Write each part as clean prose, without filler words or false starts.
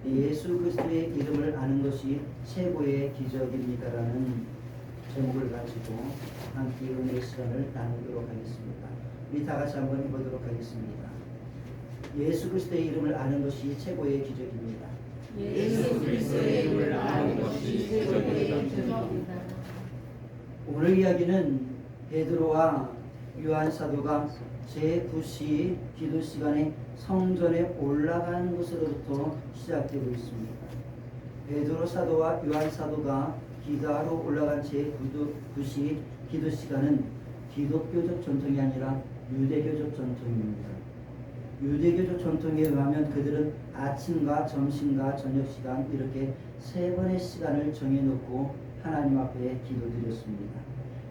예수 그리스도의 이름을 아는 것이 최고의 기적입니다라는 제목을 가지고 함께 은혜의 시간을 나누도록 하겠습니다. 우리 다 같이 한번 해보도록 하겠습니다. 예수 그리스도의 이름을 아는 것이 최고의 기적입니다. 예수 그리스도의 이름을 아는 것이 최고의 기적입니다. 오늘 이야기는 베드로와 요한 사도가 제9시 기도 시간에 성전에 올라가는 것으로부터 시작되고 있습니다. 베드로 사도와 요한 사도가 기도하러 올라간 제9시 기도 시간은 기독교적 전통이 아니라 유대교적 전통입니다. 유대교적 전통에 의하면 그들은 아침과 점심과 저녁 시간 이렇게 세 번의 시간을 정해놓고 하나님 앞에 기도드렸습니다.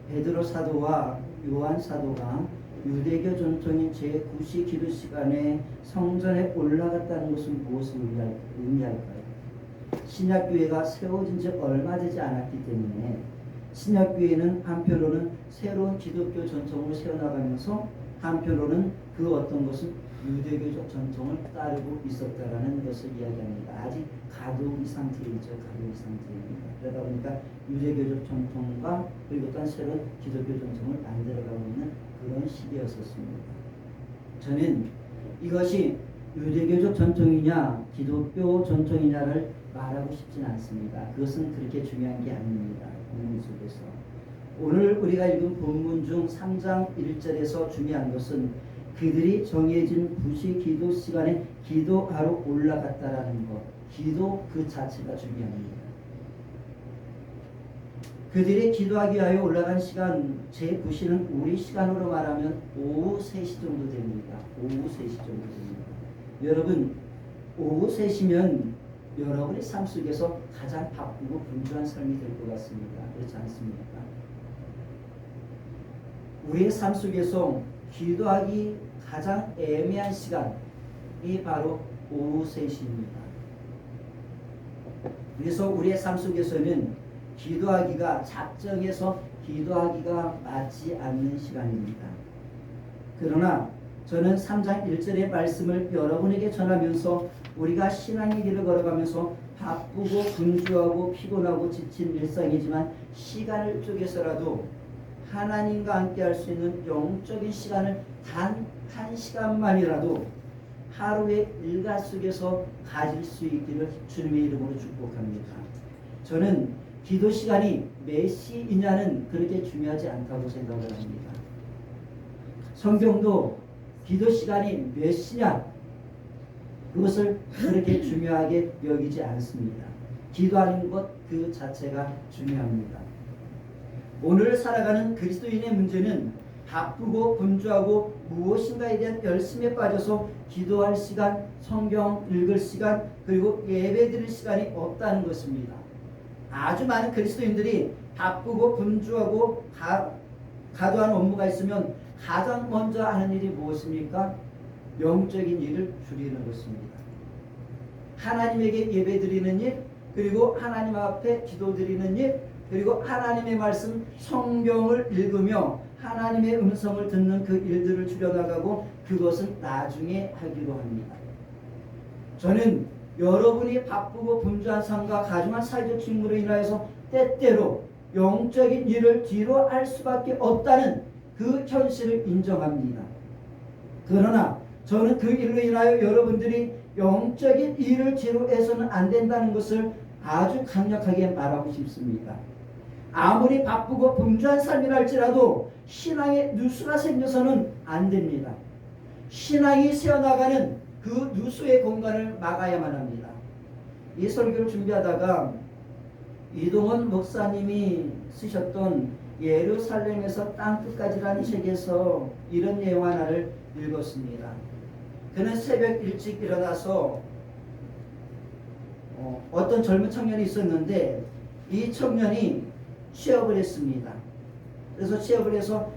베드로 사도와 요한 사도가 유대교 전통인 제9시 기도 시간에 성전에 올라갔다는 것은 무엇을 의미할까요? 신약교회가 세워진 지 얼마 되지 않았기 때문에 신약교회는 한편으로는 새로운 기독교 전통을 세워나가면서 한편으로는 그 어떤 것은 유대교적 전통을 따르고 있었다라는 것을 이야기합니다. 아직 가두기 상태이죠. 가두기 상태입니다. 그러다 보니까 유대교적 전통과 그리고 또 새로운 기독교 전통을 만들어가고 있는 그런 시기였었습니다. 저는 이것이 유대교적 전통이냐 기독교 전통이냐를 말하고 싶진 않습니다. 그것은 그렇게 중요한 게 아닙니다. 본문 속에서 오늘 우리가 읽은 본문 중 3장 1절에서 중요한 것은 그들이 정해진 부시 기도 시간에 기도하러 올라갔다라는 것, 기도 그 자체가 중요합니다. 그들이 기도하기 위하여 올라간 시간, 제9시는 우리 시간으로 말하면 오후 3시 정도 됩니다. 오후 3시 정도 됩니다. 여러분, 오후 3시면 여러분의 삶 속에서 가장 바쁘고 분주한 삶이 될 것 같습니다. 그렇지 않습니까? 우리의 삶 속에서 기도하기 가장 애매한 시간이 바로 오후 3시입니다. 그래서 우리의 삶 속에서는 기도하기가 작정해서 기도하기가 맞지 않는 시간입니다. 그러나 저는 3장 1절의 말씀을 여러분에게 전하면서 우리가 신앙의 길을 걸어가면서 바쁘고 분주하고 피곤하고 지친 일상이지만 시간을 쪼개서라도 하나님과 함께 할 수 있는 영적인 시간을 단 1시간만이라도 하루의 일과 속에서 가질 수 있기를 주님의 이름으로 축복합니다. 저는 기도 시간이 몇 시이냐는 그렇게 중요하지 않다고 생각을 합니다. 성경도 기도 시간이 몇 시냐 그것을 그렇게 중요하게 여기지 않습니다. 기도하는 것 그 자체가 중요합니다. 오늘 살아가는 그리스도인의 문제는 바쁘고 분주하고 무엇인가에 대한 열심에 빠져서 기도할 시간, 성경 읽을 시간, 그리고 예배 드릴 시간이 없다는 것입니다. 아주 많은 그리스도인들이 바쁘고 분주하고 과도한 업무가 있으면 가장 먼저 하는 일이 무엇입니까? 영적인 일을 줄이는 것입니다. 하나님에게 예배 드리는 일, 그리고 하나님 앞에 기도 드리는 일, 그리고 하나님의 말씀 성경을 읽으며 하나님의 음성을 듣는 그 일들을 줄여나가고 그것은 나중에 하기로 합니다. 저는 여러분이 바쁘고 분주한 삶과 가중한 사회적 직무로 인하여서 때때로 영적인 일을 뒤로 할 수밖에 없다는 그 현실을 인정합니다. 그러나 저는 그 일로 인하여 여러분들이 영적인 일을 뒤로 해서는 안 된다는 것을 아주 강력하게 말하고 싶습니다. 아무리 바쁘고 분주한 삶이라 할지라도 신앙에 누수가 생겨서는 안 됩니다. 신앙이 새어나가는 그 누수의 공간을 막아야만 합니다. 이 설교를 준비하다가 이동원 목사님이 쓰셨던 예루살렘에서 땅끝까지라는 책에서 이런 내용 하나를 읽었습니다. 그는 새벽 일찍 일어나서 어떤 젊은 청년이 있었는데 이 청년이 취업을 했습니다. 그래서 취업을 해서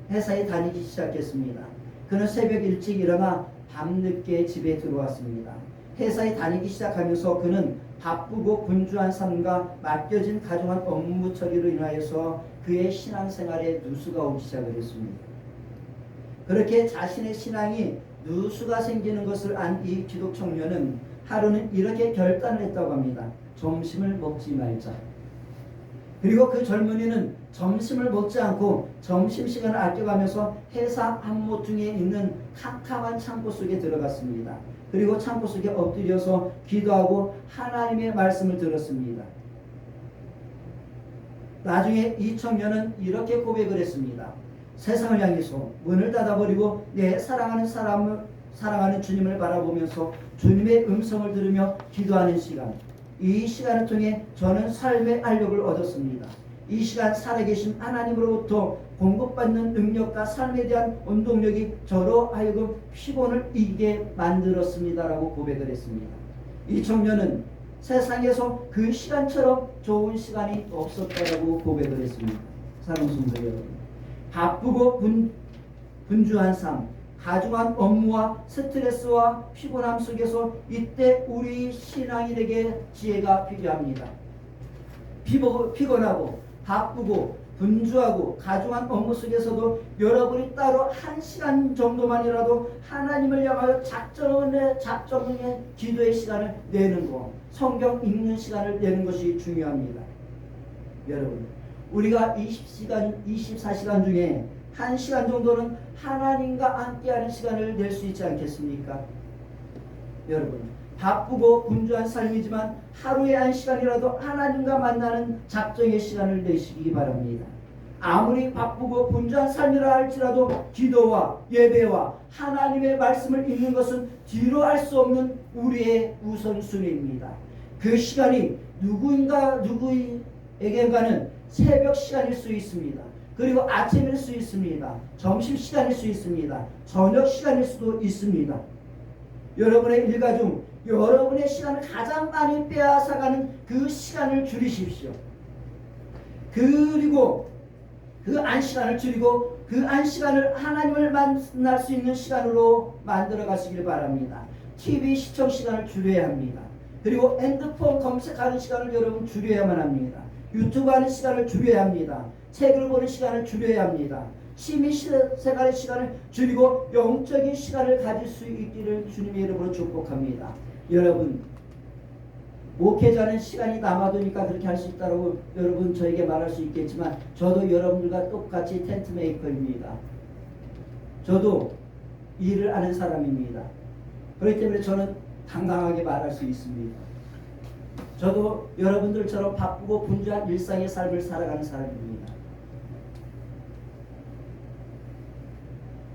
회사에 다니기 시작했습니다. 그는 새벽 일찍 일어나 밤늦게 집에 들어왔습니다. 회사에 다니기 시작하면서 그는 바쁘고 분주한 삶과 맡겨진 가중한 업무 처리로 인하여서 그의 신앙생활에 누수가 오기 시작을 했습니다. 그렇게 자신의 신앙이 누수가 생기는 것을 안 이 기독 청년은 하루는 이렇게 결단을 했다고 합니다. 점심을 먹지 말자. 그리고 그 젊은이는 점심을 먹지 않고 점심시간을 아껴가면서 회사 한모퉁이에 있는 캄캄한 창고 속에 들어갔습니다. 그리고 창고 속에 엎드려서 기도하고 하나님의 말씀을 들었습니다. 나중에 이 청년은 이렇게 고백을 했습니다. 세상을 향해서 문을 닫아버리고 내 사랑하는 주님을 바라보면서 주님의 음성을 들으며 기도하는 시간, 이 시간을 통해 저는 삶의 알력을 얻었습니다. 이 시간 살아계신 하나님으로부터 공급받는 능력과 삶에 대한 원동력이 저로 하여금 피곤을 이기게 만들었습니다라고 고백을 했습니다. 이 청년은 세상에서 그 시간처럼 좋은 시간이 없었다라고 고백을 했습니다. 사랑하는 성도 여러분, 바쁘고 분주한 삶, 가중한 업무와 스트레스와 피곤함 속에서 이때 우리 신앙인에게 지혜가 필요합니다. 피곤하고 바쁘고 분주하고 가중한 업무 속에서도 여러분이 따로 1시간 정도만이라도 하나님을 향하여 작정의 기도의 시간을 내는 것, 성경 읽는 시간을 내는 것이 중요합니다. 여러분, 우리가 24시간 중에 1시간 정도는 하나님과 함께하는 시간을 낼 수 있지 않겠습니까? 여러분, 바쁘고 분주한 삶이지만 하루에 1시간이라도 하나님과 만나는 작정의 시간을 내시기 바랍니다. 아무리 바쁘고 분주한 삶이라 할지라도 기도와 예배와 하나님의 말씀을 읽는 것은 뒤로 할 수 없는 우리의 우선순위입니다. 그 시간이 누구에게인가는 새벽 시간일 수 있습니다. 그리고 아침일 수 있습니다. 점심시간일 수 있습니다. 저녁 시간일 수도 있습니다. 여러분의 일과 중 여러분의 시간을 가장 많이 빼앗아가는 그 시간을 줄이십시오. 그리고 그 안시간을 줄이고 그 안시간을 하나님을 만날 수 있는 시간으로 만들어 가시길 바랍니다. TV 시청 시간을 줄여야 합니다. 그리고 핸드폰 검색하는 시간을 여러분 줄여야만 합니다. 유튜브 하는 시간을 줄여야 합니다. 책을 보는 시간을 줄여야 합니다. 취미생활의 시간을 줄이고 영적인 시간을 가질 수 있기를 주님의 이름으로 축복합니다. 여러분, 목회자는 시간이 남아도니까 그렇게 할 수 있다고 여러분 저에게 말할 수 있겠지만 저도 여러분들과 똑같이 텐트 메이커입니다. 저도 일을 아는 사람입니다. 그렇기 때문에 저는 당당하게 말할 수 있습니다. 저도 여러분들처럼 바쁘고 분주한 일상의 삶을 살아가는 사람입니다.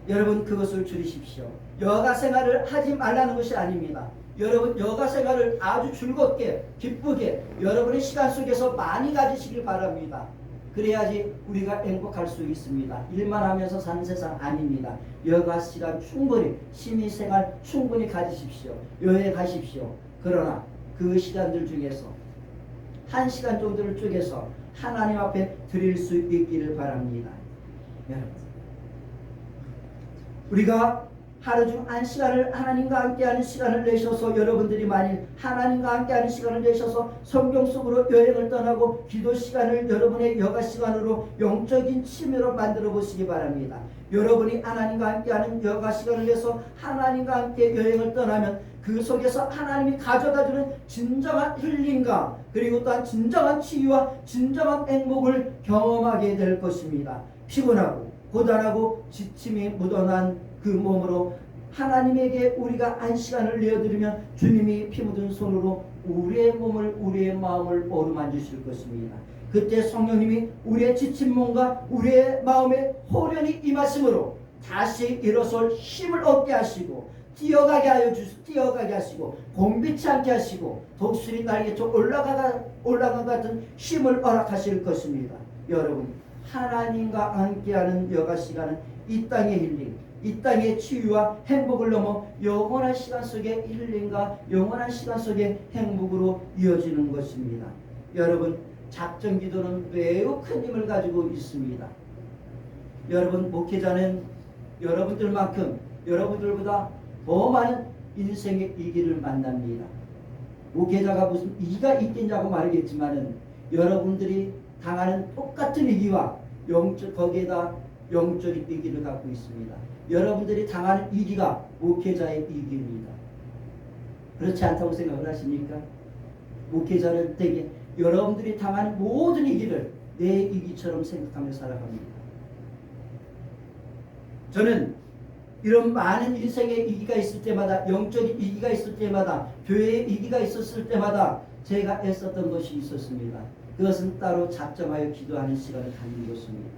여러분, 그것을 줄이십시오. 여가 생활을 하지 말라는 것이 아닙니다. 여러분, 여가 생활을 아주 즐겁게 기쁘게 여러분의 시간 속에서 많이 가지시길 바랍니다. 그래야지 우리가 행복할 수 있습니다. 일만 하면서 사는 세상 아닙니다. 여가 시간 충분히, 취미생활 충분히 가지십시오. 여행하십시오. 그러나 그 시간들 중에서 1시간 정도를 쪼개서 하나님 앞에 드릴 수 있기를 바랍니다. 여러분, 우리가 하루 중 1시간을 하나님과 함께하는 시간을 내셔서 여러분들이 만일 하나님과 함께하는 시간을 내셔서 성경 속으로 여행을 떠나고 기도 시간을 여러분의 여가 시간으로 영적인 취미로 만들어 보시기 바랍니다. 여러분이 하나님과 함께하는 여가 시간을 내서 하나님과 함께 여행을 떠나면 그 속에서 하나님이 가져다주는 진정한 힐링과 그리고 또한 진정한 치유와 진정한 행복을 경험하게 될 것입니다. 피곤하고 고단하고 지침이 묻어난 그 몸으로 하나님에게 우리가 안시간을 내어드리면 주님이 피 묻은 손으로 우리의 몸을 우리의 마음을 어루만지실 것입니다. 그때 성령님이 우리의 지친 몸과 우리의 마음에 호련히 임하심으로 다시 일어설 힘을 얻게 하시고 뛰어가게 하시고 곤비치 않게 하시고 독수리 날개처럼 올라간 같은 힘을 허락하실 것입니다. 여러분, 하나님과 함께하는 여가 시간은 이 땅의 힐링, 이 땅의 치유와 행복을 넘어 영원한 시간 속의 힐링과 영원한 시간 속의 행복으로 이어지는 것입니다. 여러분, 작정 기도는 매우 큰 힘을 가지고 있습니다. 여러분, 목회자는 여러분들만큼 여러분들보다 더 많은 인생의 위기를 만납니다. 목회자가 무슨 위기가 있겠냐고 말하겠지만은 여러분들이 당하는 똑같은 위기와 거기에다 영적인 위기를 갖고 있습니다. 여러분들이 당하는 위기가 목회자의 위기입니다. 그렇지 않다고 생각을 하십니까? 목회자는 되게 여러분들이 당하는 모든 위기를 내 위기처럼 생각하며 살아갑니다. 저는 이런 많은 인생의 위기가 있을 때마다, 영적인 위기가 있을 때마다, 교회의 위기가 있었을 때마다 제가 애썼던 것이 있었습니다. 그것은 따로 작정하여 기도하는 시간을 갖는 것입니다.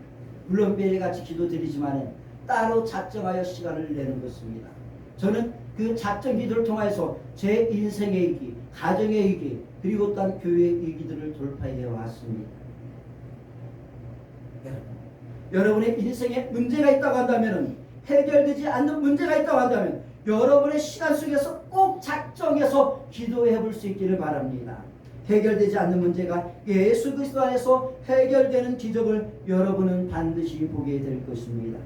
물론 매일같이 기도드리지만 따로 작정하여 시간을 내는 것입니다. 저는 그 작정 기도를 통해서 제 인생의 위기, 가정의 위기, 그리고 또한 교회의 위기들을 돌파해 왔습니다. 여러분의 인생에 문제가 있다고 한다면, 해결되지 않는 문제가 있다고 한다면 여러분의 시간 속에서 꼭 작정해서 기도해 볼 수 있기를 바랍니다. 해결되지 않는 문제가 예수 그리스도 안에서 해결되는 기적을 여러분은 반드시 보게 될 것입니다.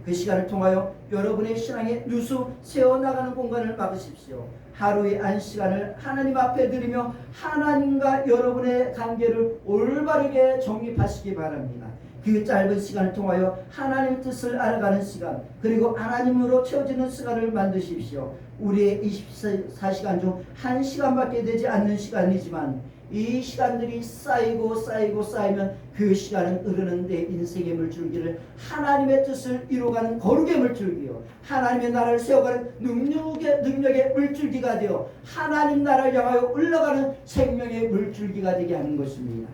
그 시간을 통하여 여러분의 신앙의 누수 세워나가는 공간을 막으십시오. 하루의 한 시간을 하나님 앞에 드리며 하나님과 여러분의 관계를 올바르게 정립하시기 바랍니다. 그 짧은 시간을 통하여 하나님의 뜻을 알아가는 시간, 그리고 하나님으로 채워지는 시간을 만드십시오. 우리의 24시간 중 1시간밖에 되지 않는 시간이지만 이 시간들이 쌓이면 그 시간은 흐르는 내 인생의 물줄기를 하나님의 뜻을 이루어가는 거룩의 물줄기요, 하나님의 나라를 세워가는 능력의 물줄기가 되어 하나님 나라를 향하여 올라가는 생명의 물줄기가 되게 하는 것입니다.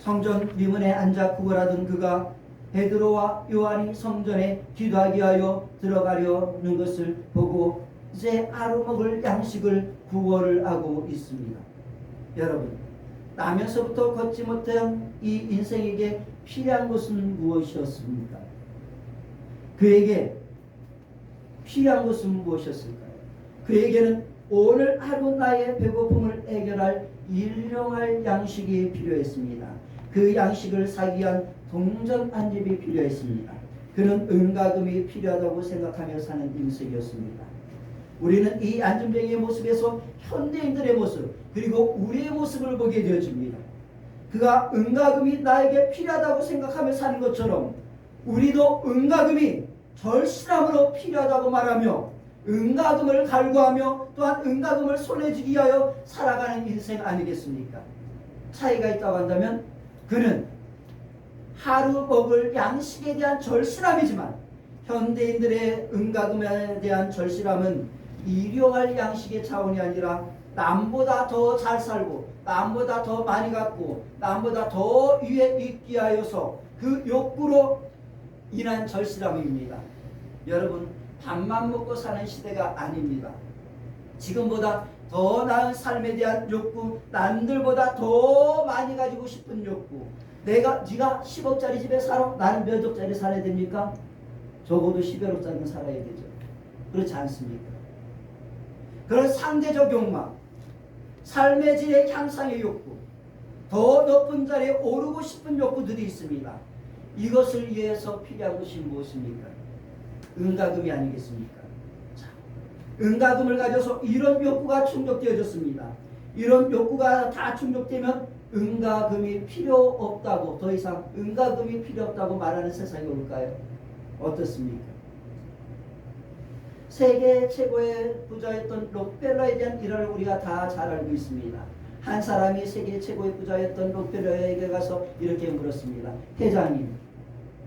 성전 미문에 앉아 구걸하던 그가 베드로와 요한이 성전에 기도하기 위하여 들어가려는 것을 보고 이제 하루 먹을 양식을 구걸을 하고 있습니다. 여러분, 나면서부터 걷지 못한 이 인생에게 필요한 것은 무엇이었습니까? 그에게 필요한 것은 무엇이었을까요? 그에게는 오늘 하루 나의 배고픔을 해결할 일용할 양식이 필요했습니다. 그 양식을 사기 위한 동전 한 집이 필요했습니다. 그는 은가금이 필요하다고 생각하며 사는 인생이었습니다. 우리는 이 안전뱅이의 모습에서 현대인들의 모습, 그리고 우리의 모습을 보게 되어집니다. 그가 은가금이 나에게 필요하다고 생각하며 사는 것처럼 우리도 은가금이 절실함으로 필요하다고 말하며 은가금을 갈구하며 또한 은가금을 손에 쥐기 위하여 살아가는 인생 아니겠습니까? 차이가 있다고 한다면 그는 하루 먹을 양식에 대한 절실함이지만 현대인들의 은가금에 대한 절실함은 일용할 양식의 차원이 아니라 남보다 더 잘 살고 남보다 더 많이 갖고 남보다 더 위에 있기 하여서 그 욕구로 인한 절실함입니다. 여러분, 밥만 먹고 사는 시대가 아닙니다. 지금보다 더 나은 삶에 대한 욕구, 남들보다 더 많이 가지고 싶은 욕구. 네가 10억짜리 집에 살아? 나는 몇 억짜리 살아야 됩니까? 적어도 11억짜리는 살아야 되죠. 그렇지 않습니까? 그런 상대적 욕망, 삶의 질의 향상의 욕구, 더 높은 자리에 오르고 싶은 욕구들이 있습니다. 이것을 위해서 필요한 것이 무엇입니까? 은가금이 아니겠습니까? 자, 은가금을 가져서 이런 욕구가 충족되어졌습니다. 이런 욕구가 다 충족되면 은가금이 필요 없다고, 더 이상 은가금이 필요 없다고 말하는 세상이 올까요? 어떻습니까? 세계 최고의 부자였던 록펠러에 대한 일화를 우리가 다 잘 알고 있습니다. 한 사람이 세계 최고의 부자였던 록펠러에게 가서 이렇게 물었습니다.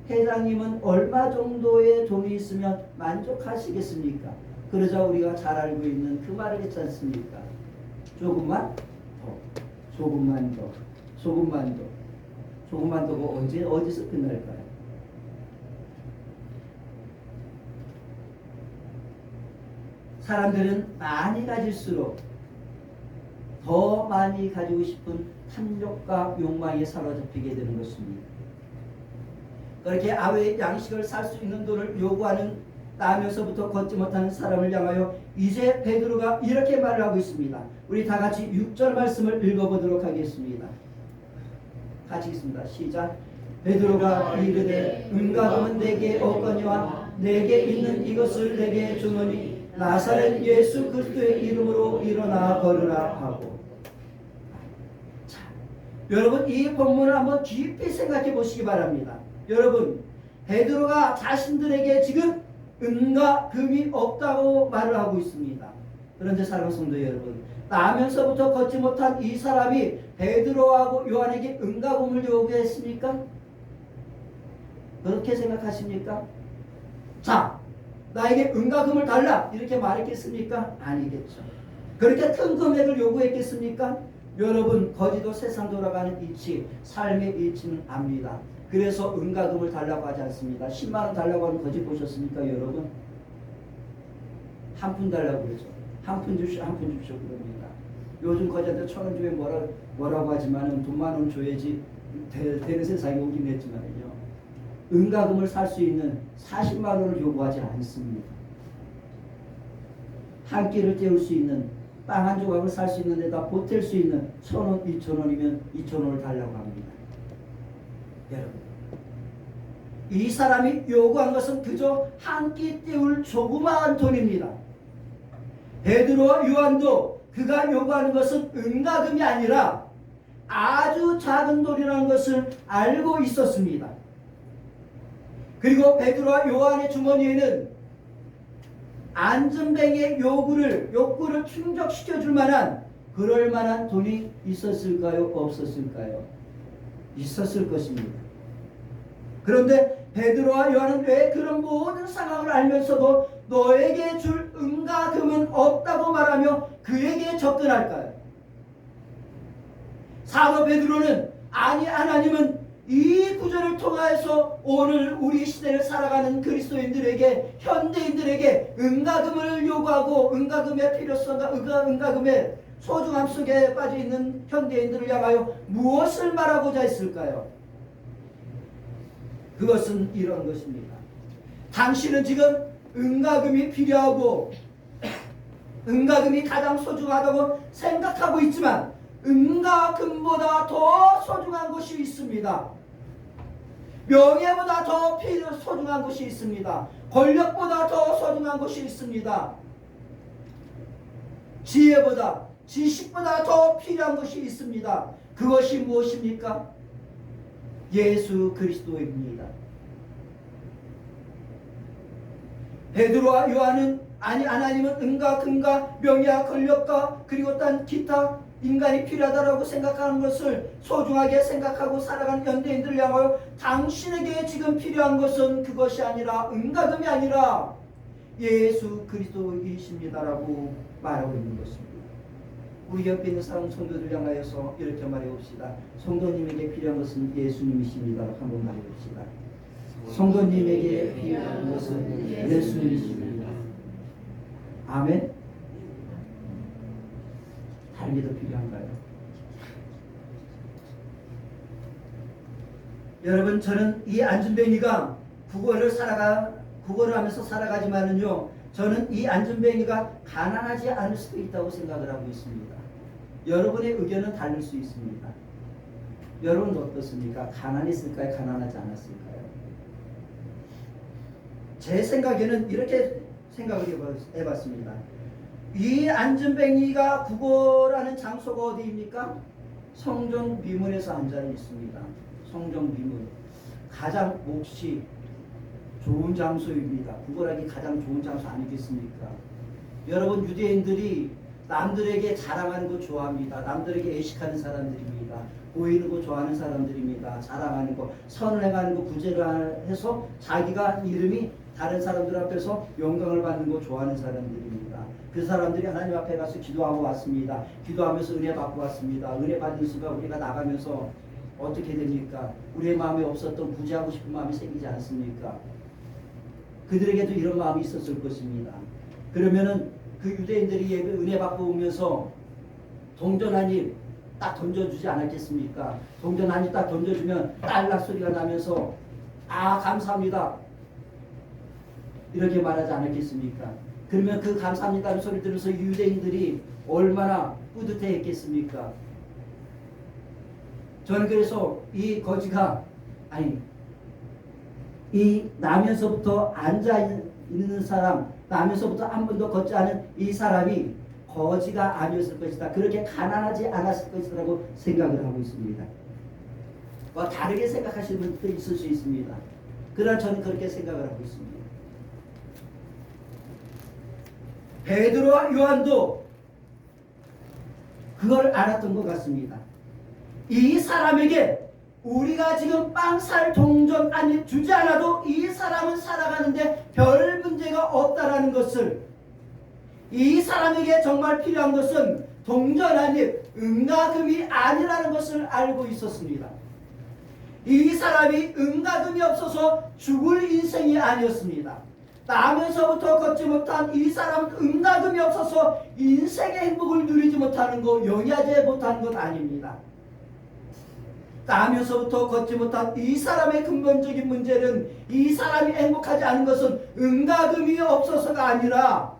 회장님은 얼마 정도의 돈이 있으면 만족하시겠습니까? 그러자 우리가 잘 알고 있는 그 말을 했지 않습니까? 조금만 더가 어디서 끝날까요? 사람들은 많이 가질수록 더 많이 가지고 싶은 탐욕과 욕망에 사로잡히게 되는 것입니다. 그렇게 아외의 양식을 살 수 있는 돈을 요구하는 나면서부터 걷지 못하는 사람을 향하여 이제 베드로가 이렇게 말을 하고 있습니다. 우리 다 같이 6절 말씀을 읽어보도록 하겠습니다. 같이 읽습니다. 시작. 베드로가 이르되 은가금은 내게 없거니와 내게 있는 이것을 내게 주노니 나사렛 예수 그리스도의 이름으로 일어나 걸으라 하고. 자, 여러분, 이 본문을 한번 깊이 생각해 보시기 바랍니다. 여러분, 베드로가 자신들에게 지금 은과 금이 없다고 말을 하고 있습니다. 그런데 사랑하는 성도 여러분, 나면서부터 걷지 못한 이 사람이 베드로하고 요한에게 은과 금을 요구했습니까? 그렇게 생각하십니까? 자, 나에게 은과 금을 달라 이렇게 말했겠습니까? 아니겠죠. 그렇게 큰 금액을 요구했겠습니까? 여러분, 거지도 세상 돌아가는 이치, 삶의 이치는 압니다. 그래서 은과 금을 달라고 하지 않습니다. 10만 원 달라고 하는 거지 보셨습니까, 여러분? 한 푼 달라고 그러죠. 한 푼 주십시오, 한 푼 주십시오 그럽니다. 요즘 거지한테 1,000원 주면 뭐라고 하지만은 돈만 원 줘야지 되는 세상이 오긴 했지만요. 은과 금을 살 수 있는 40만 원을 요구하지 않습니다. 한 끼를 때울 수 있는 빵 한 조각을 살 수 있는 데다 보탤 수 있는 1,000원, 2,000원이면 2,000원을 달라고 합니다. 여러분, 이 사람이 요구한 것은 그저 한 끼 때울 조그마한 돈입니다. 베드로와 요한도 그가 요구하는 것은 은과 금이 아니라 아주 작은 돈이라는 것을 알고 있었습니다. 그리고 베드로와 요한의 주머니에는 안전뱅이의 욕구를 충족시켜 줄 만한 그럴 만한 돈이 있었을까요? 없었을까요? 있었을 것입니다. 그런데 베드로와 요한은 왜 그런 모든 상황을 알면서도 너에게 줄 은과 금은 없다고 말하며 그에게 접근할까요? 사도 베드로는 아니, 하나님은 이 구절을 통하여서 오늘 우리 시대를 살아가는 그리스도인들에게, 현대인들에게 은과 금을 요구하고 은과 금의 필요성과 은과 금의 소중함 속에 빠져 있는 현대인들을 향하여 무엇을 말하고자 했을까요? 그것은 이런 것입니다. 당신은 지금 은과 금이 필요하고 은과 금이 가장 소중하다고 생각하고 있지만 은과 금보다 더 소중한 것이 있습니다. 명예보다 더 소중한 것이 있습니다. 권력보다 더 소중한 것이 있습니다. 지혜보다, 지식보다 더 필요한 것이 있습니다. 그것이 무엇입니까? 예수 그리스도입니다. 베드로와 요한은 하나님은 은과 금과 명예와 권력과 그리고 딴 기타 인간이 필요하다고 생각하는 것을 소중하게 생각하고 살아가는 현대인들을 향하여 당신에게 지금 필요한 것은 그것이 아니라 은과 금이 아니라 예수 그리스도이십니다라고 말하고 있는 것입니다. 우리 옆에 있는 사람 성도들 향하여서 이렇게 말해봅시다. 성도님에게 필요한 것은 예수님이십니다. 한번 말해봅시다. 성도님에게 필요한 것은 예수님이십니다. 아멘. 다른 게 더 필요한가요? 여러분, 저는 이 안준뱅이가 국어를 하면서 살아가지만은요, 저는 이 안준뱅이가 가난하지 않을 수도 있다고 생각을 하고 있습니다. 여러분의 의견은 다를 수 있습니다. 여러분은 어떻습니까? 가난했을까요? 가난하지 않았을까요? 제 생각에는 이렇게 생각을 해봤습니다. 이 안전뱅이가 구걸하는 장소가 어디입니까? 성전 비문에서 앉아 있습니다. 성전 비문, 가장 몫이 좋은 장소입니다. 구걸하기 가장 좋은 장소 아니겠습니까? 여러분, 유대인들이 남들에게 자랑하는 거 좋아합니다. 남들에게 애식하는 사람들입니다. 보이는 거 좋아하는 사람들입니다. 자랑하는 거, 선을 행하는 거 구제를 해서 자기가 이름이 다른 사람들 앞에서 영광을 받는 거 좋아하는 사람들입니다. 그 사람들이 하나님 앞에 가서 기도하고 왔습니다. 기도하면서 은혜 받고 왔습니다. 은혜 받는 순간 우리가 나가면서 어떻게 됩니까? 우리의 마음에 없었던 구제하고 싶은 마음이 생기지 않습니까? 그들에게도 이런 마음이 있었을 것입니다. 그러면은 그 유대인들이 은혜 받고 오면서 동전 한 입 딱 던져주지 않았겠습니까? 동전 한 입 딱 던져주면 딸락 소리가 나면서 아, 감사합니다, 이렇게 말하지 않았겠습니까? 그러면 그 감사합니다는 소리 들으면서 유대인들이 얼마나 뿌듯해 했겠습니까? 저는 그래서 이 거지가, 이 나면서부터 앉아있는 사람, 나면서부터 한 번도 걷지 않은 이 사람이 거지가 아니었을 것이다, 그렇게 가난하지 않았을 것이라고 생각을 하고 있습니다. 다르게 생각하시는 분도 있을 수 있습니다. 그러나 저는 그렇게 생각을 하고 있습니다. 베드로와 요한도 그걸 알았던 것 같습니다. 이 사람에게 우리가 지금 빵 살 동전 아니 주지 않아도 이 사람은 살아가는데 별 문제가 없다라는 것을, 이 사람에게 정말 필요한 것은 동전 아니 은과금이 아니라는 것을 알고 있었습니다. 이 사람이 은과금이 없어서 죽을 인생이 아니었습니다. 나면서부터 걷지 못한 이 사람은 은과금이 없어서 인생의 행복을 누리지 못하는 것, 영위하지 못하는 것 아닙니다. 나면서부터 걷지 못한 이 사람의 근본적인 문제는, 이 사람이 행복하지 않은 것은 은과금이 없어서가 아니라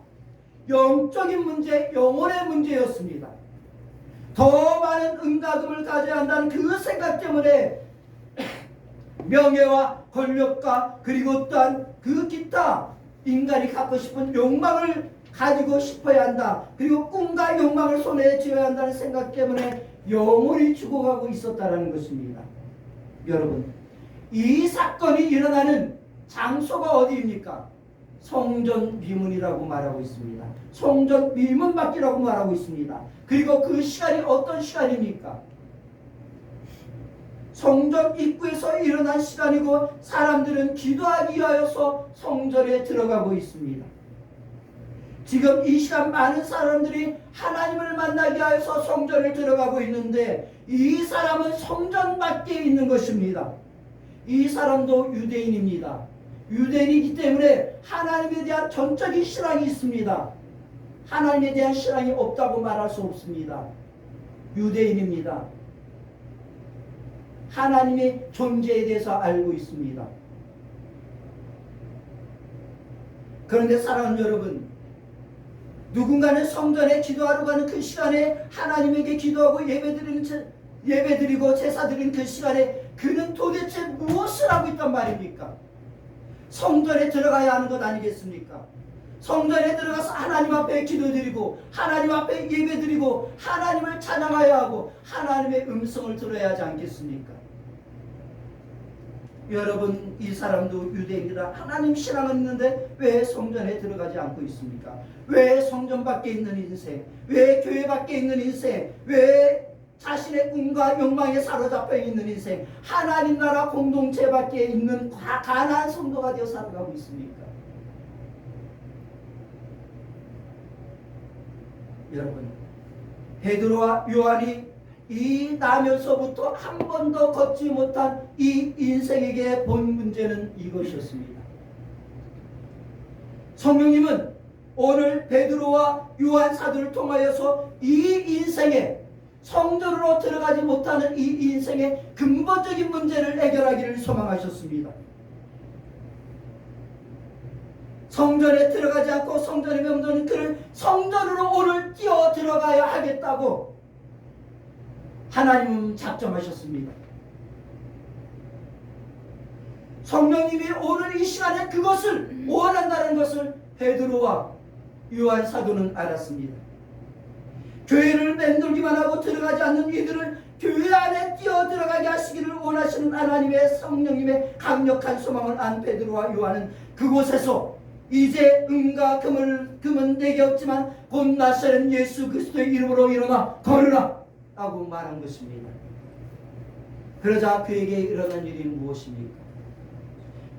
영적인 문제, 영혼의 문제였습니다. 더 많은 은과금을 가져야 한다는 그 생각 때문에 명예와 권력과 그리고 또한 그 기타 인간이 갖고 싶은 욕망을 가지고 싶어야 한다. 그리고 꿈과 욕망을 손에 쥐어야 한다는 생각 때문에 영혼이 죽어가고 있었다는 것입니다. 여러분, 이 사건이 일어나는 장소가 어디입니까? 성전 미문이라고 말하고 있습니다. 성전 미문 밖이라고 말하고 있습니다. 그리고 그 시간이 어떤 시간입니까? 성전 입구에서 일어난 시간이고, 사람들은 기도하기 위하여서 성전에 들어가고 있습니다. 지금 이 시간 많은 사람들이 하나님을 만나기 위하여서 성전에 들어가고 있는데, 이 사람은 성전 밖에 있는 것입니다. 이 사람도 유대인입니다. 유대인이기 때문에 하나님에 대한 전적인 신앙이 있습니다. 하나님에 대한 신앙이 없다고 말할 수 없습니다. 유대인입니다. 하나님의 존재에 대해서 알고 있습니다. 그런데 사랑하는 여러분, 누군가는 성전에 기도하러 가는 그 시간에 하나님에게 기도하고 예배드리고 제사드리는 그 시간에 그는 도대체 무엇을 하고 있단 말입니까? 성전에 들어가야 하는 것 아니겠습니까? 성전에 들어가서 하나님 앞에 기도드리고 하나님 앞에 예배드리고 하나님을 찬양해야 하고 하나님의 음성을 들어야 하지 않겠습니까? 여러분, 이 사람도 유대인이라 하나님 신앙은 있는데 왜 성전에 들어가지 않고 있습니까? 왜 성전 밖에 있는 인생, 왜 교회 밖에 있는 인생, 왜 자신의 꿈과 욕망에 사로잡혀 있는 인생, 하나님 나라 공동체 밖에 있는 가난한 성도가 되어 살아가고 있습니까? 여러분, 베드로와 요한이 이 나면서부터 한 번도 걷지 못한 이 인생에게 본 문제는 이것이었습니다. 성령님은 오늘 베드로와 요한 사도를 통하여서 이 인생에, 성전으로 들어가지 못하는 이 인생의 근본적인 문제를 해결하기를 소망하셨습니다. 성전에 들어가지 않고 성전에 맴도는 그를 성전으로 오늘 뛰어 들어가야 하겠다고 하나님은 작정하셨습니다. 성령님이 오늘 이 시간에 그것을 원한다는 것을 베드로와 요한 사도는 알았습니다. 교회를 맴돌기만 하고 들어가지 않는 이들을 교회 안에 뛰어 들어가게 하시기를 원하시는 하나님의 성령님의 강력한 소망을 안 베드로와 요한은 그곳에서 이제 은과 금은 내게 없지만 곧 나사렛 예수 그리스도의 이름으로 일어나 걸으라 라고 말한 것입니다. 그러자 그에게 일어난 일이 무엇입니까?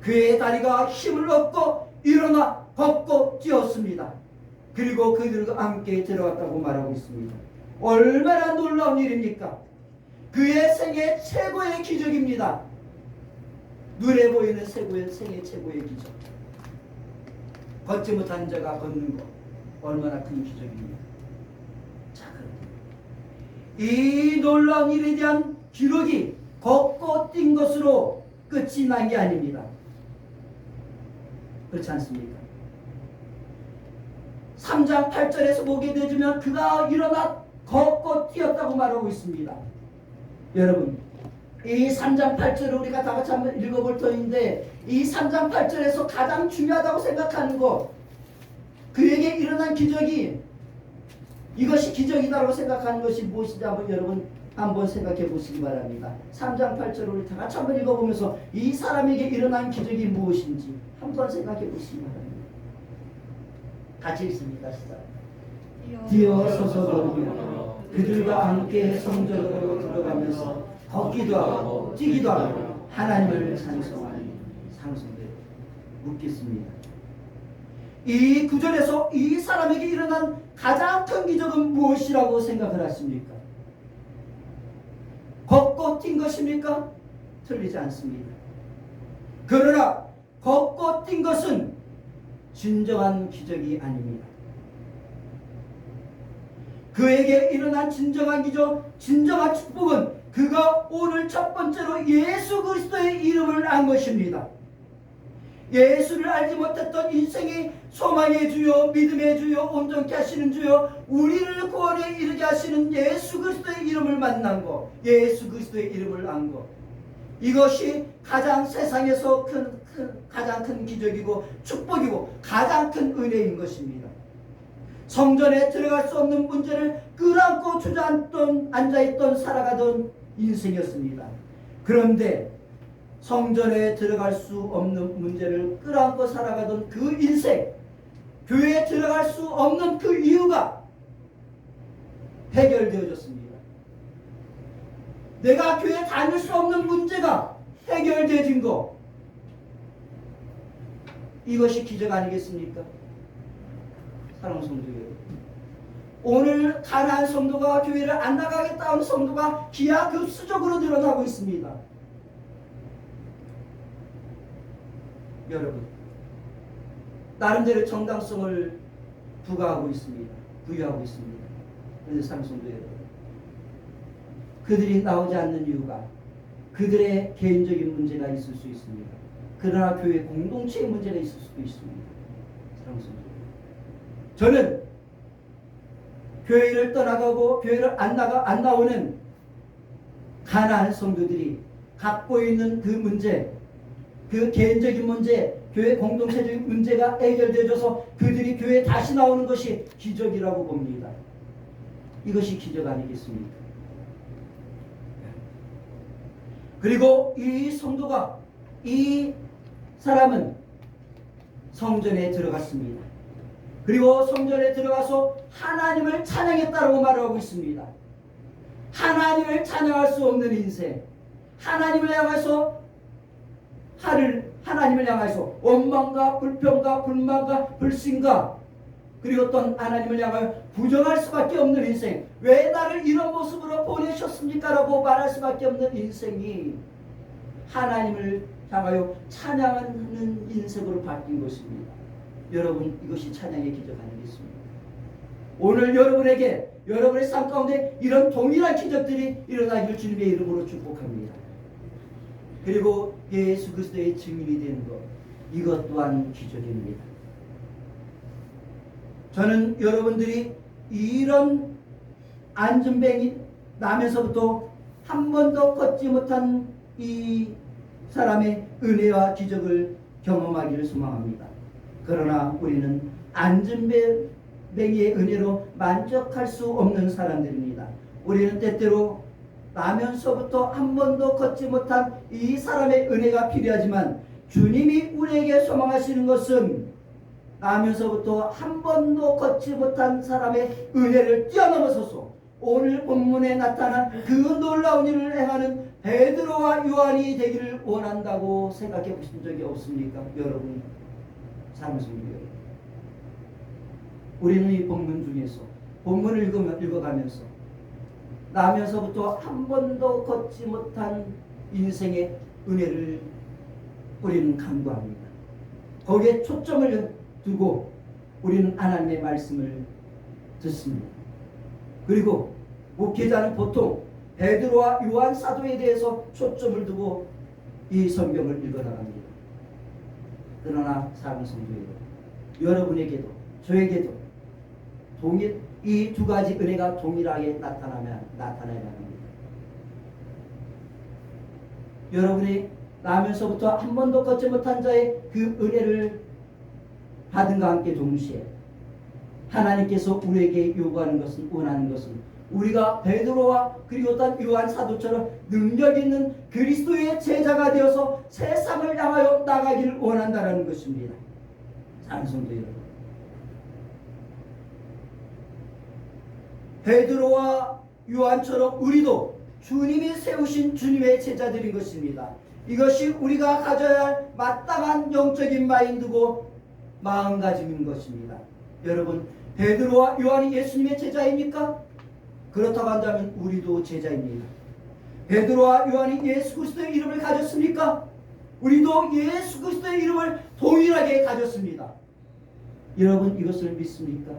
그의 다리가 힘을 얻고 일어나 걷고 뛰었습니다. 그리고 그들과 함께 들어갔다고 말하고 있습니다. 얼마나 놀라운 일입니까? 그의 생애 최고의 기적입니다. 눈에 보이는 생애 최고의 기적. 걷지 못한 자가 걷는 것, 얼마나 큰 기적입니까? 자, 이 놀라운 일에 대한 기록이 걷고 뛴 것으로 끝이 난 게 아닙니다. 그렇지 않습니까? 3장 8절에서 보게 되면 그가 일어나 걷고 뛰었다고 말하고 있습니다. 여러분, 이 3장 8절을 우리가 다 같이 한번 읽어볼 터인데, 이 3장 8절에서 가장 중요하다고 생각하는 것, 그에게 일어난 기적이, 이것이 기적이다라고 생각하는 것이 무엇인지 한번 여러분 한번 생각해 보시기 바랍니다. 3장 8절을 우리 다 같이 한번 읽어보면서 이 사람에게 일어난 기적이 무엇인지 한번 생각해 보시기 바랍니다. 같이 있습니다. 시작. 뛰어서서 걸으며 그들과 함께 성전으로 들어가면서 걷기도 하고 뛰기도 하고 하나님을 찬송하니 상송되어 묻겠습니다. 이 구절에서 이 사람에게 일어난 가장 큰 기적은 무엇이라고 생각을 하십니까? 걷고 뛴 것입니까? 틀리지 않습니다. 그러나 걷고 뛴 것은 진정한 기적이 아닙니다. 그에게 일어난 진정한 기적, 진정한 축복은 그가 오늘 첫 번째로 예수 그리스도의 이름을 안 것입니다. 예수를 알지 못했던 인생이 소망의 주요, 믿음의 주요, 온전케 하시는 주요, 우리를 구원에 이르게 하시는 예수 그리스도의 이름을 만난 것, 예수 그리스도의 이름을 안 것, 이것이 가장 세상에서 가장 큰 기적이고 축복이고 가장 큰 은혜인 것입니다. 성전에 들어갈 수 없는 문제를 끌어안고 주저앉던 앉아있던 살아가던 인생이었습니다. 그런데 성전에 들어갈 수 없는 문제를 끌어안고 살아가던 그 인생, 교회에 들어갈 수 없는 그 이유가 해결되어졌습니다. 내가 교회에 다닐 수 없는 문제가 해결되어진 것, 이것이 기적 아니겠습니까? 사랑하는 성도 여러분, 오늘 가난한 성도가 교회를 안 나가겠다 하는 성도가 기하급수적으로 늘어나고 있습니다. 여러분, 나름대로 정당성을 부여하고 있습니다. 그런데 사랑하는 성도 여러분, 그들이 나오지 않는 이유가 그들의 개인적인 문제가 있을 수 있습니다. 그러나 교회 공동체의 문제가 있을 수도 있습니다. 사랑하는 성도 여러분, 저는 교회를 떠나가고 교회를 안 나오는 가난한 성도들이 갖고 있는 그 문제, 그 개인적인 문제, 교회 공동체적인 문제가 해결되어져서 그들이 교회에 다시 나오는 것이 기적이라고 봅니다. 이것이 기적 아니겠습니까? 그리고 이 성도가, 이 사람은 성전에 들어갔습니다. 그리고 성전에 들어가서 하나님을 찬양했다라고 말하고 있습니다. 하나님을 찬양할 수 없는 인생, 하나님을 향해서 하나님을 향해서 원망과 불평과 불만과 불신과 그리고 어떤 하나님을 향하여 부정할 수밖에 없는 인생, 왜 나를 이런 모습으로 보내셨습니까? 라고 말할 수밖에 없는 인생이 하나님을 향하여 찬양하는 인생으로 바뀐 것입니다. 여러분, 이것이 찬양의 기적 아니겠습니까? 오늘 여러분에게, 여러분의 삶 가운데 이런 동일한 기적들이 일어나기를 주님의 이름으로 축복합니다. 그리고 예수 그리스도의 증인이 되는 것, 이것 또한 기적입니다. 저는 여러분들이 이런 안전뱅이 나면서부터 한 번도 걷지 못한 이 사람의 은혜와 기적을 경험하기를 소망합니다. 그러나 우리는 안전뱅이의 은혜로 만족할 수 없는 사람들입니다. 우리는 때때로 나면서부터 한 번도 걷지 못한 이 사람의 은혜가 필요하지만, 주님이 우리에게 소망하시는 것은 나면서부터 한 번도 걷지 못한 사람의 은혜를 뛰어넘어서서 오늘 본문에 나타난 그 놀라운 일을 행하는 베드로와 요한이 되기를 원한다고 생각해 보신 적이 없습니까? 여러분, 사랑하는 여러분, 우리는 이 본문 중에서 본문을 읽어가면서 나면서부터 한 번도 걷지 못한 인생의 은혜를 우리는 간구합니다. 거기에 초점을 두고 우리는 하나님의 말씀을 듣습니다. 그리고 목회자는 보통 베드로와 요한 사도에 대해서 초점을 두고 이 성경을 읽어나갑니다. 그러나 사랑하는 성도 여러분에게도 저에게도 이 두 가지 은혜가 동일하게 나타나야 합니다. 여러분이 나면서부터 한 번도 걷지 못한 자의 그 은혜를 받은과 함께 동시에 하나님께서 우리에게 요구하는 것은, 원하는 것은 우리가 베드로와 그리고 어떤 요한 사도처럼 능력 있는 그리스도의 제자가 되어서 세상을 향하여 나가기를 원한다는 것입니다. 사랑하는 성도 여러분, 베드로와 요한처럼 우리도 주님이 세우신 주님의 제자들인 것입니다. 이것이 우리가 가져야 할 마땅한 영적인 마인드고 마음가짐인 것입니다. 여러분, 베드로와 요한이 예수님의 제자입니까? 그렇다고 한다면 우리도 제자입니다. 베드로와 요한이 예수 그리스도의 이름을 가졌습니까? 우리도 예수 그리스도의 이름을 동일하게 가졌습니다. 여러분, 이것을 믿습니까?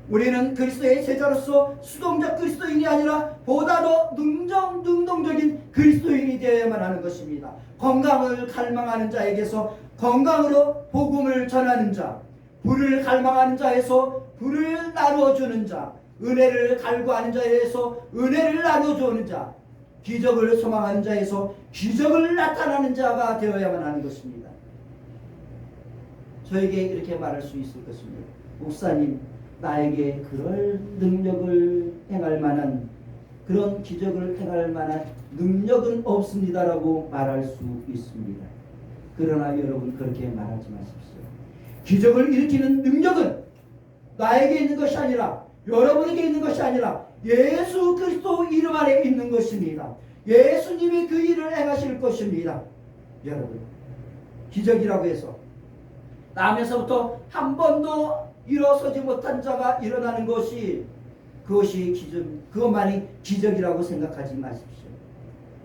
우리는 그리스도의 제자로서 수동적 그리스도인이 아니라 보다 더 능동적인 그리스도인이 되어야만 하는 것입니다. 건강을 갈망하는 자에게서 건강으로 복음을 전하는 자, 부를 갈망하는 자에서 부를 나누어주는 자, 은혜를 갈구하는 자에서 은혜를 나누어주는 자, 기적을 소망하는 자에서 기적을 나타나는 자가 되어야만 하는 것입니다. 저에게 이렇게 말할 수 있을 것입니다. 목사님, 나에게 그럴 능력을 행할 만한, 그런 기적을 행할 만한 능력은 없습니다라고 말할 수 있습니다. 그러나 여러분, 그렇게 말하지 마십시오. 기적을 일으키는 능력은 나에게 있는 것이 아니라, 여러분에게 있는 것이 아니라 예수 그리스도 이름 안에 있는 것입니다. 예수님이 그 일을 행하실 것입니다. 여러분, 기적이라고 해서 나면서부터 한 번도 일어서지 못한 자가 일어나는 것이, 그것이 기적, 그것만이 기적이라고 생각하지 마십시오.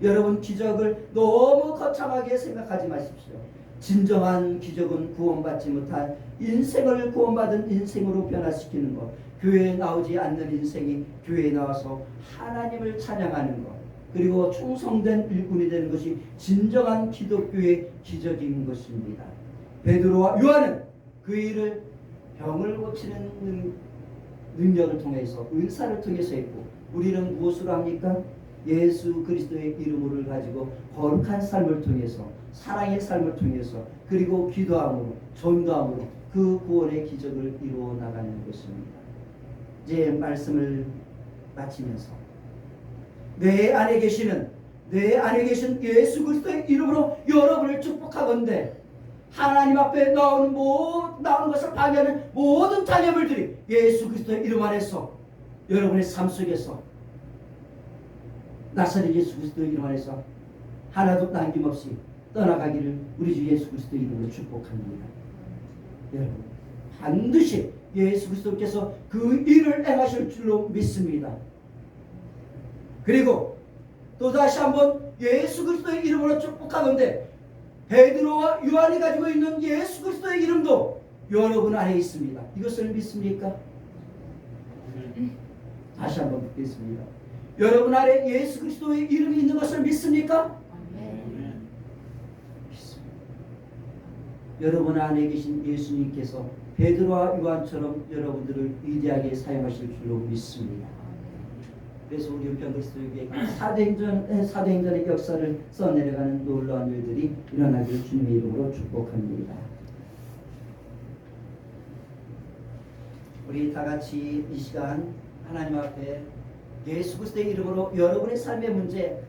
여러분, 기적을 너무 거창하게 생각하지 마십시오. 진정한 기적은 구원받지 못한 인생을 구원받은 인생으로 변화시키는 것, 교회에 나오지 않는 인생이 교회에 나와서 하나님을 찬양하는 것, 그리고 충성된 일꾼이 되는 것이 진정한 기독교의 기적인 것입니다. 베드로와 요한은 그 일을 병을 고치는 능력을 통해서, 은사를 통해서 했고, 우리는 무엇으로 합니까? 예수 그리스도의 이름을 가지고 거룩한 삶을 통해서, 사랑의 삶을 통해서, 그리고 기도함으로, 전도함으로 그 구원의 기적을 이루어 나가는 것입니다. 이제 말씀을 마치면서 내 안에 계신 예수 그리스도의 이름으로 여러분을 축복하건대, 하나님 앞에 나오는 것을 방해하는 모든 장애물들이 예수 그리스도의 이름 안에서, 여러분의 삶 속에서, 나사렛 예수 그리스도의 이름 안에서 하나도 남김없이 떠나가기를 우리 주 예수 그리스도의 이름으로 축복합니다. 여러분, 반드시 예수 그리스도께서 그 일을 행하실 줄로 믿습니다. 그리고 또다시 한번 예수 그리스도의 이름으로 축복하건대, 베드로와 요한이 가지고 있는 예수 그리스도의 이름도 여러분 안에 있습니다. 이것을 믿습니까? 다시 한번 묻겠습니다. 여러분 안에 예수 그리스도의 이름이 있는 것을 믿습니까? 믿습니다. 여러분 안에 계신 예수님께서 베드로와 요한처럼 여러분들을 위대하게 사용하실 줄로 믿습니다. 그래서 우리 우편그리스도에게 사도행전의 역사를 써내려가는 놀라운 일들이 일어나기를 주님의 이름으로 축복합니다. 우리 다 같이 이 시간 하나님 앞에 예수 그리스도의 이름으로 여러분의 삶의 문제,